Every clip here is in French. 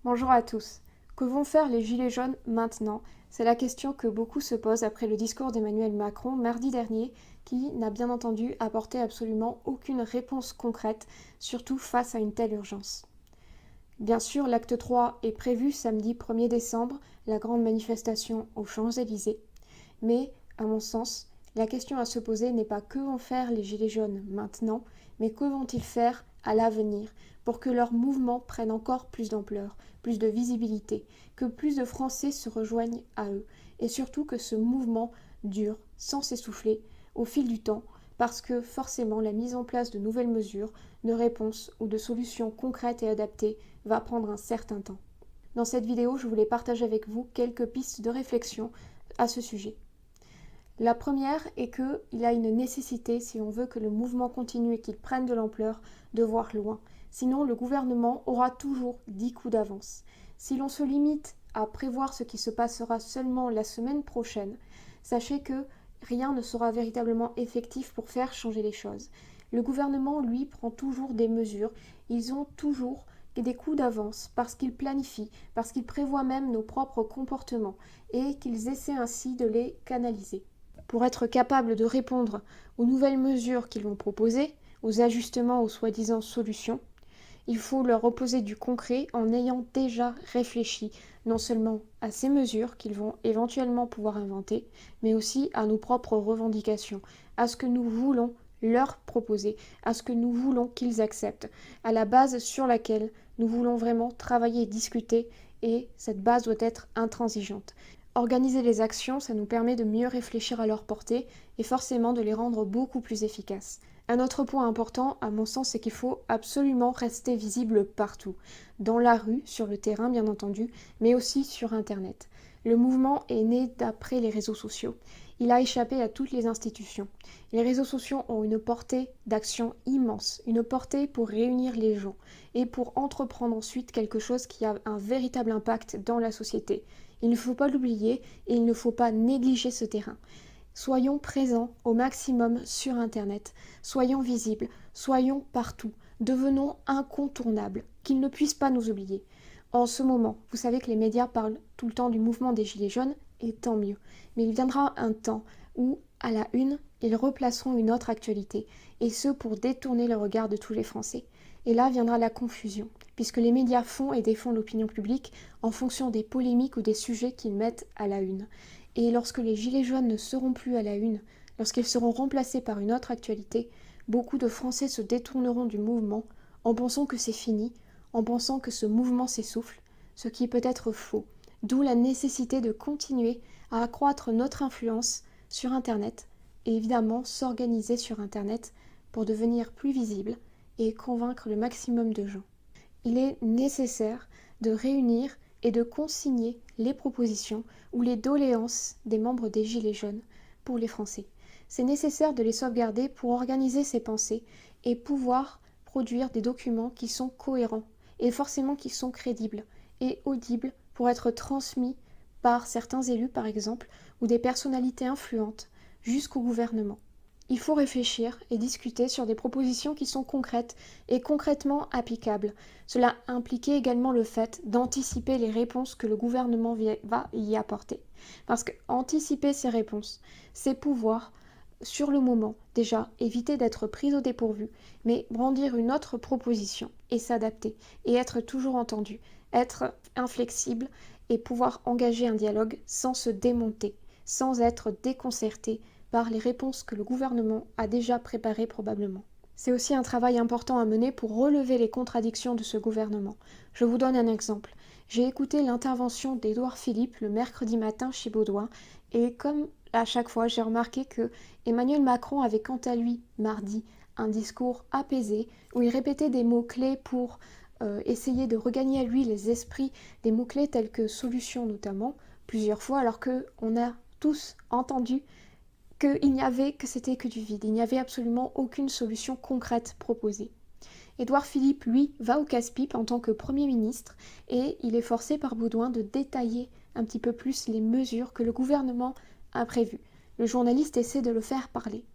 Bonjour à tous. Que vont faire les Gilets jaunes maintenant? C'est la question que beaucoup se posent après le discours d'Emmanuel Macron mardi dernier, qui n'a bien entendu apporté absolument aucune réponse concrète, surtout face à une telle urgence. Bien sûr, l'acte 3 est prévu samedi 1er décembre, la grande manifestation aux Champs-Élysées. Mais, à mon sens, la question à se poser n'est pas que vont faire les Gilets jaunes maintenant, mais que vont-ils faire à l'avenir pour que leur mouvement prenne encore plus d'ampleur, plus de visibilité, que plus de Français se rejoignent à eux, et surtout que ce mouvement dure sans s'essouffler au fil du temps, parce que forcément la mise en place de nouvelles mesures, de réponses ou de solutions concrètes et adaptées va prendre un certain temps. Dans cette vidéo, je voulais partager avec vous quelques pistes de réflexion à ce sujet. La première est qu'il a une nécessité, si on veut que le mouvement continue et qu'il prenne de l'ampleur, de voir loin. Sinon, le gouvernement aura toujours 10 coups d'avance. Si l'on se limite à prévoir ce qui se passera seulement la semaine prochaine, sachez que rien ne sera véritablement effectif pour faire changer les choses. Le gouvernement, lui, prend toujours des mesures. Ils ont toujours des coups d'avance parce qu'ils planifient, parce qu'ils prévoient même nos propres comportements et qu'ils essaient ainsi de les canaliser. Pour être capable de répondre aux nouvelles mesures qu'ils vont proposer, aux ajustements, aux soi-disant solutions, il faut leur opposer du concret en ayant déjà réfléchi non seulement à ces mesures qu'ils vont éventuellement pouvoir inventer, mais aussi à nos propres revendications, à ce que nous voulons leur proposer, à ce que nous voulons qu'ils acceptent, à la base sur laquelle nous voulons vraiment travailler et discuter, et cette base doit être intransigeante. Organiser les actions, ça nous permet de mieux réfléchir à leur portée et forcément de les rendre beaucoup plus efficaces. Un autre point important, à mon sens, c'est qu'il faut absolument rester visible partout. Dans la rue, sur le terrain bien entendu, mais aussi sur Internet. Le mouvement est né d'après les réseaux sociaux. Il a échappé à toutes les institutions. Les réseaux sociaux ont une portée d'action immense, une portée pour réunir les gens et pour entreprendre ensuite quelque chose qui a un véritable impact dans la société. Il ne faut pas l'oublier et il ne faut pas négliger ce terrain. Soyons présents au maximum sur Internet, soyons visibles, soyons partout, devenons incontournables, qu'ils ne puissent pas nous oublier. En ce moment, vous savez que les médias parlent tout le temps du mouvement des Gilets jaunes, et tant mieux. Mais il viendra un temps où, à la une, ils replaceront une autre actualité, et ce pour détourner le regard de tous les Français. Et là viendra la confusion, puisque les médias font et défont l'opinion publique en fonction des polémiques ou des sujets qu'ils mettent à la une. Et lorsque les Gilets jaunes ne seront plus à la une, lorsqu'ils seront remplacés par une autre actualité, beaucoup de Français se détourneront du mouvement en pensant que c'est fini, en pensant que ce mouvement s'essouffle, ce qui est peut-être faux. D'où la nécessité de continuer à accroître notre influence sur Internet et évidemment s'organiser sur Internet pour devenir plus visible et convaincre le maximum de gens. Il est nécessaire de réunir et de consigner les propositions ou les doléances des membres des Gilets jaunes pour les Français. C'est nécessaire de les sauvegarder pour organiser ces pensées et pouvoir produire des documents qui sont cohérents et forcément qui sont crédibles et audibles pour être transmis par certains élus par exemple ou des personnalités influentes jusqu'au gouvernement. Il faut réfléchir et discuter sur des propositions qui sont concrètes et concrètement applicables. Cela impliquait également le fait d'anticiper les réponses que le gouvernement va y apporter. Parce qu'anticiper ces réponses, c'est pouvoir, sur le moment, déjà, éviter d'être pris au dépourvu, mais brandir une autre proposition et s'adapter, et être toujours entendu, être inflexible et pouvoir engager un dialogue sans se démonter, sans être déconcerté par les réponses que le gouvernement a déjà préparées probablement. C'est aussi un travail important à mener pour relever les contradictions de ce gouvernement. Je vous donne un exemple. J'ai écouté l'intervention d'Édouard Philippe le mercredi matin chez Baudouin et comme à chaque fois, j'ai remarqué que Emmanuel Macron avait quant à lui, mardi, un discours apaisé où il répétait des mots-clés pour essayer de regagner à lui les esprits, des mots-clés tels que solution notamment, plusieurs fois, alors qu'on a tous entendu que c'était que du vide, il n'y avait absolument aucune solution concrète proposée. Édouard Philippe, lui, va au casse-pipe en tant que Premier ministre et il est forcé par Baudouin de détailler un petit peu plus les mesures que le gouvernement a prévues. Le journaliste essaie de le faire parler.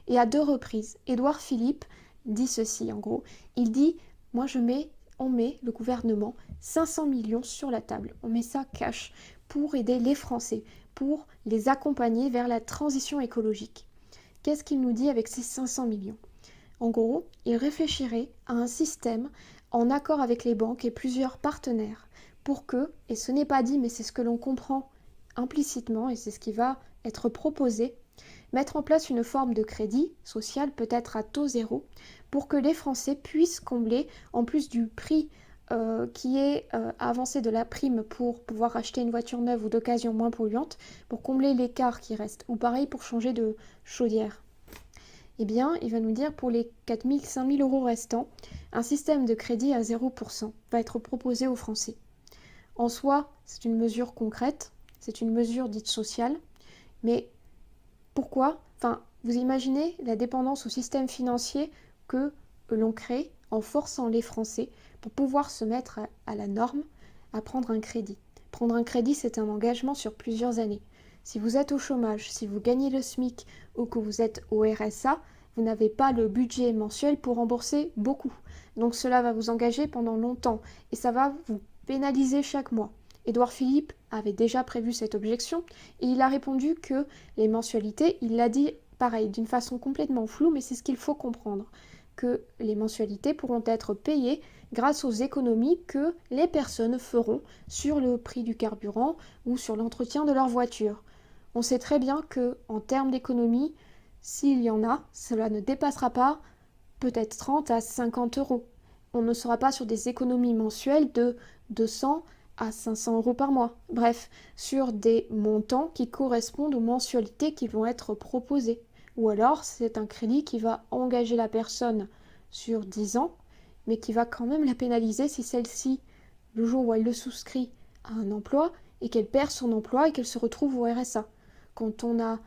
Et à 2 reprises, Édouard Philippe dit ceci en gros. Il dit « Moi je mets on met, le gouvernement, 500 millions sur la table. On met ça cash pour aider les Français, pour les accompagner vers la transition écologique. Qu'est-ce qu'il nous dit avec ces 500 millions? En gros, il réfléchirait à un système en accord avec les banques et plusieurs partenaires pour que, et ce n'est pas dit mais c'est ce que l'on comprend implicitement et c'est ce qui va être proposé, mettre en place une forme de crédit social peut-être à taux zéro pour que les Français puissent combler, en plus du prix qui est avancé de la prime pour pouvoir acheter une voiture neuve ou d'occasion moins polluante, pour combler l'écart qui reste, ou pareil pour changer de chaudière. Eh bien, il va nous dire pour les 4 000, 5 000 euros restants, un système de crédit à 0% va être proposé aux Français. En soi, c'est une mesure concrète, c'est une mesure dite sociale, mais pourquoi? Enfin, vous imaginez la dépendance au système financier que l'on crée en forçant les Français pour pouvoir se mettre à la norme, à prendre un crédit. Prendre un crédit, c'est un engagement sur plusieurs années. Si vous êtes au chômage, si vous gagnez le SMIC ou que vous êtes au RSA, vous n'avez pas le budget mensuel pour rembourser beaucoup. Donc cela va vous engager pendant longtemps et ça va vous pénaliser chaque mois. Édouard Philippe avait déjà prévu cette objection et il a répondu que les mensualités, il l'a dit pareil, d'une façon complètement floue, mais c'est ce qu'il faut comprendre, que les mensualités pourront être payées grâce aux économies que les personnes feront sur le prix du carburant ou sur l'entretien de leur voiture. On sait très bien que, en termes d'économie, s'il y en a, cela ne dépassera pas peut-être 30 à 50 euros. On ne sera pas sur des économies mensuelles de 200 à 500 euros par mois. Bref, sur des montants qui correspondent aux mensualités qui vont être proposées. Ou alors, c'est un crédit qui va engager la personne sur 10 ans, mais qui va quand même la pénaliser si celle-ci, le jour où elle le souscrit à un emploi, et qu'elle perd son emploi et qu'elle se retrouve au RSA. Quand on a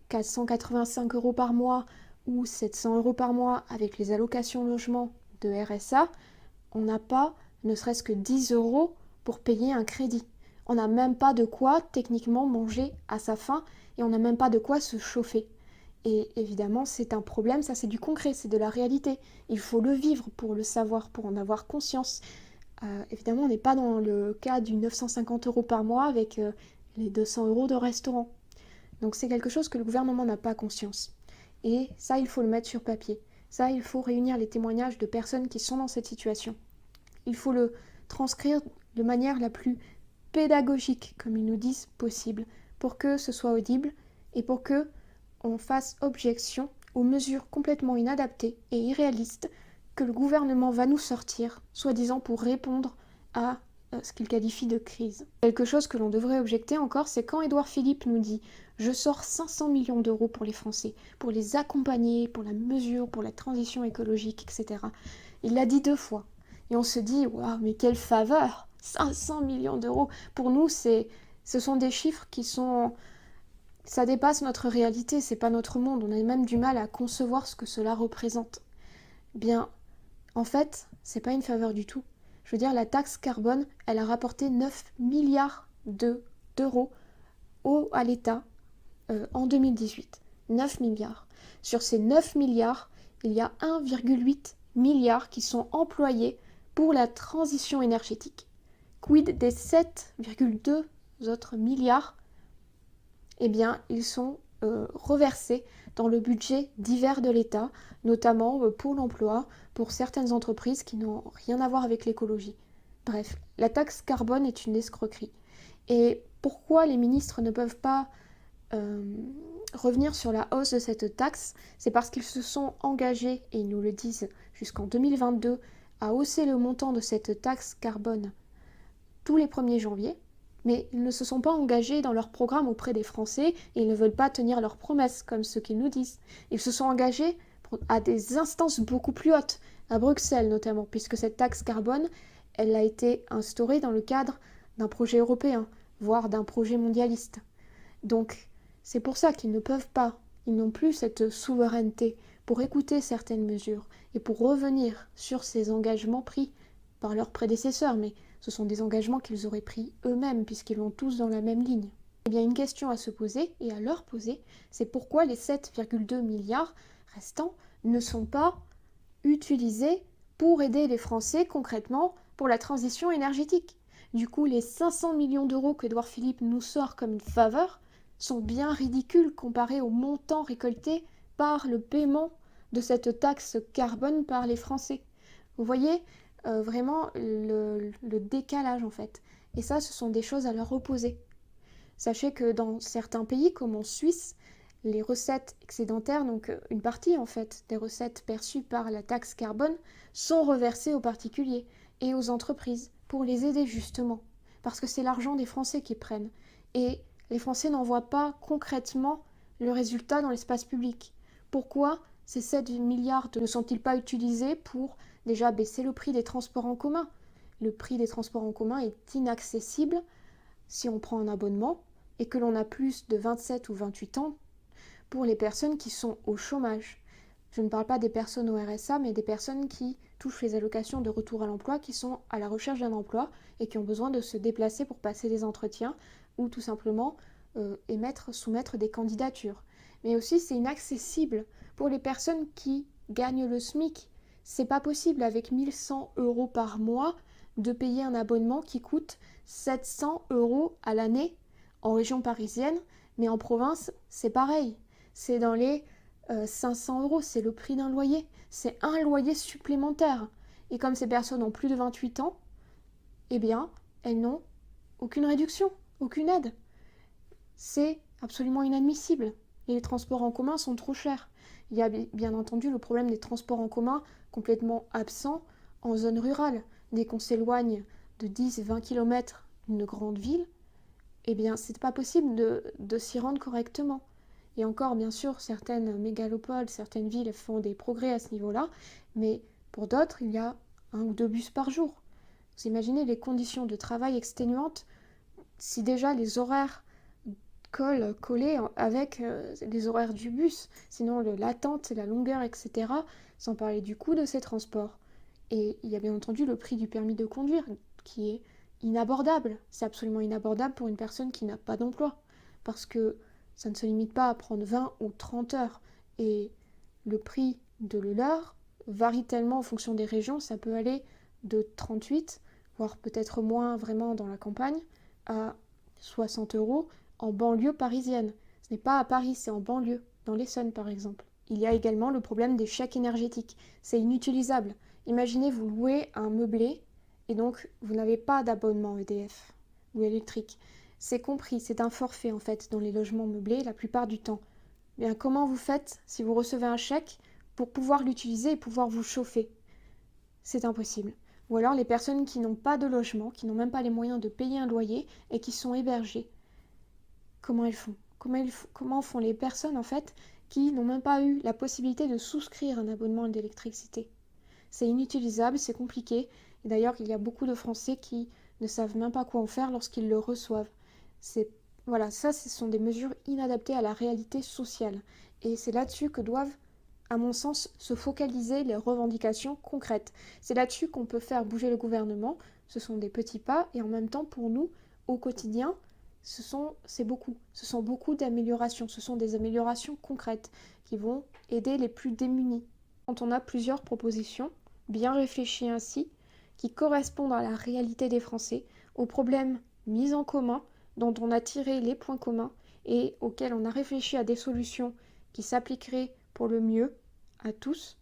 485 euros par mois ou 700 euros par mois avec les allocations logement de RSA, on n'a pas ne serait-ce que 10 euros pour payer un crédit. On n'a même pas de quoi techniquement manger à sa faim et on n'a même pas de quoi se chauffer. Et évidemment, c'est un problème, ça c'est du concret, c'est de la réalité. Il faut le vivre pour le savoir, pour en avoir conscience. Évidemment, on n'est pas dans le cas du 950 euros par mois avec les 200 euros de restaurant. Donc c'est quelque chose que le gouvernement n'a pas conscience. Et ça, il faut le mettre sur papier. Ça, il faut réunir les témoignages de personnes qui sont dans cette situation. Il faut le transcrire de manière la plus pédagogique, comme ils nous disent, possible, pour que ce soit audible et pour que on fasse objection aux mesures complètement inadaptées et irréalistes que le gouvernement va nous sortir, soi-disant pour répondre à ce qu'il qualifie de crise. Quelque chose que l'on devrait objecter encore, c'est quand Édouard Philippe nous dit « Je sors 500 millions d'euros pour les Français, pour les accompagner, pour la mesure, pour la transition écologique, etc. » Il l'a dit 2 fois. Et on se dit « Waouh, mais quelle faveur! 500 millions d'euros !» Pour nous, ce sont des chiffres qui sont... Ça dépasse notre réalité, c'est pas notre monde. On a même du mal à concevoir ce que cela représente. Bien, en fait, c'est pas une faveur du tout. Je veux dire, la taxe carbone, elle a rapporté 9 milliards d'euros à l'État en 2018. 9 milliards. Sur ces 9 milliards, il y a 1,8 milliard qui sont employés pour la transition énergétique. Quid des 7,2 autres milliards? Eh bien, ils sont reversés dans le budget divers de l'État, notamment pour l'emploi, pour certaines entreprises qui n'ont rien à voir avec l'écologie. Bref, la taxe carbone est une escroquerie. Et pourquoi les ministres ne peuvent pas revenir sur la hausse de cette taxe? C'est parce qu'ils se sont engagés, et ils nous le disent jusqu'en 2022, à hausser le montant de cette taxe carbone tous les 1er janvier. Mais ils ne se sont pas engagés dans leur programme auprès des Français et ils ne veulent pas tenir leurs promesses, comme ceux qu'ils nous disent. Ils se sont engagés à des instances beaucoup plus hautes, à Bruxelles notamment, puisque cette taxe carbone, elle a été instaurée dans le cadre d'un projet européen, voire d'un projet mondialiste. Donc, c'est pour ça qu'ils ne peuvent pas, ils n'ont plus cette souveraineté pour écouter certaines mesures et pour revenir sur ces engagements pris par leurs prédécesseurs, mais ce sont des engagements qu'ils auraient pris eux-mêmes, puisqu'ils vont tous dans la même ligne. Eh bien, une question à se poser, et à leur poser, c'est pourquoi les 7,2 milliards restants ne sont pas utilisés pour aider les Français concrètement pour la transition énergétique. Du coup, les 500 millions d'euros qu'Édouard Philippe nous sort comme une faveur sont bien ridicules comparés au montant récolté par le paiement de cette taxe carbone par les Français. Vous voyez vraiment le décalage en fait. Et ça, ce sont des choses à leur opposer. Sachez que dans certains pays, comme en Suisse, les recettes excédentaires, donc une partie en fait des recettes perçues par la taxe carbone, sont reversées aux particuliers et aux entreprises pour les aider justement. Parce que c'est l'argent des Français qui prennent. Et les Français n'en voient pas concrètement le résultat dans l'espace public. Pourquoi ces 7 milliards ne sont-ils pas utilisés pour déjà baisser le prix des transports en commun? Le prix des transports en commun est inaccessible si on prend un abonnement et que l'on a plus de 27 ou 28 ans pour les personnes qui sont au chômage. Je ne parle pas des personnes au RSA, mais des personnes qui touchent les allocations de retour à l'emploi, qui sont à la recherche d'un emploi et qui ont besoin de se déplacer pour passer des entretiens ou tout simplement soumettre des candidatures. Mais aussi, c'est inaccessible pour les personnes qui gagnent le SMIC. C'est pas possible avec 1100 € par mois de payer un abonnement qui coûte 700 € à l'année en région parisienne, mais en province, c'est pareil. C'est dans les 500 €, c'est le prix d'un loyer. C'est un loyer supplémentaire. Et comme ces personnes ont plus de 28 ans, eh bien, elles n'ont aucune réduction, aucune aide. C'est absolument inadmissible. Et les transports en commun sont trop chers. Il y a bien entendu le problème des transports en commun complètement absents en zone rurale. Dès qu'on s'éloigne de 10-20 km d'une grande ville, eh bien, c'est pas possible de s'y rendre correctement. Et encore, bien sûr, certaines mégalopoles, certaines villes font des progrès à ce niveau-là, mais pour d'autres, il y a 1 ou 2 bus par jour. Vous imaginez les conditions de travail exténuantes si déjà les horaires collés avec les horaires du bus, sinon l'attente, la longueur, etc., sans parler du coût de ces transports. Et il y a bien entendu le prix du permis de conduire qui est inabordable. C'est absolument inabordable pour une personne qui n'a pas d'emploi. Parce que ça ne se limite pas à prendre 20 ou 30 heures. Et le prix de l'heure varie tellement en fonction des régions. Ça peut aller de 38, voire peut-être moins vraiment dans la campagne, à 60 € en banlieue parisienne. Ce n'est pas à Paris, c'est en banlieue, dans l'Essonne par exemple. Il y a également le problème des chèques énergétiques. C'est inutilisable. Imaginez, vous louez un meublé et donc vous n'avez pas d'abonnement EDF ou électrique. C'est compris, c'est un forfait en fait dans les logements meublés la plupart du temps. Bien, comment vous faites si vous recevez un chèque pour pouvoir l'utiliser et pouvoir vous chauffer? C'est impossible. Ou alors les personnes qui n'ont pas de logement, qui n'ont même pas les moyens de payer un loyer et qui sont hébergées. Comment elles font? Comment font les personnes en fait qui n'ont même pas eu la possibilité de souscrire un abonnement d'électricité? C'est inutilisable, c'est compliqué. Et d'ailleurs, il y a beaucoup de Français qui ne savent même pas quoi en faire lorsqu'ils le reçoivent. Voilà, ça, ce sont des mesures inadaptées à la réalité sociale. Et c'est là-dessus que doivent, à mon sens, se focaliser les revendications concrètes. C'est là-dessus qu'on peut faire bouger le gouvernement. Ce sont des petits pas et en même temps, pour nous, au quotidien, c'est beaucoup. Ce sont beaucoup d'améliorations. Ce sont des améliorations concrètes qui vont aider les plus démunis. Quand on a plusieurs propositions, bien réfléchies ainsi, qui correspondent à la réalité des Français, aux problèmes mis en commun, dont on a tiré les points communs et auxquels on a réfléchi à des solutions qui s'appliqueraient pour le mieux à tous,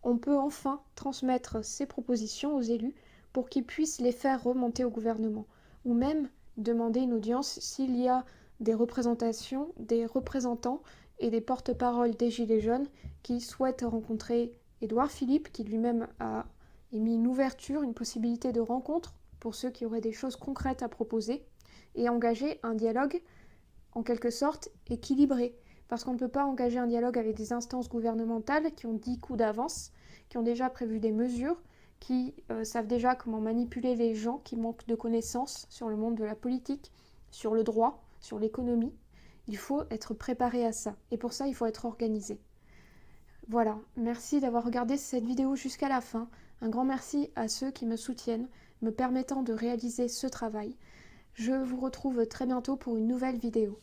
on peut enfin transmettre ces propositions aux élus pour qu'ils puissent les faire remonter au gouvernement, ou même demander une audience s'il y a des représentations, des représentants et des porte-paroles des Gilets jaunes qui souhaitent rencontrer Édouard Philippe, qui lui-même a émis une ouverture, une possibilité de rencontre pour ceux qui auraient des choses concrètes à proposer, et engager un dialogue en quelque sorte équilibré. Parce qu'on ne peut pas engager un dialogue avec des instances gouvernementales qui ont 10 coups d'avance, qui ont déjà prévu des mesures, qui savent déjà comment manipuler les gens qui manquent de connaissances sur le monde de la politique, sur le droit, sur l'économie. Il faut être préparé à ça. Et pour ça, il faut être organisé. Voilà, merci d'avoir regardé cette vidéo jusqu'à la fin. Un grand merci à ceux qui me soutiennent, me permettant de réaliser ce travail. Je vous retrouve très bientôt pour une nouvelle vidéo.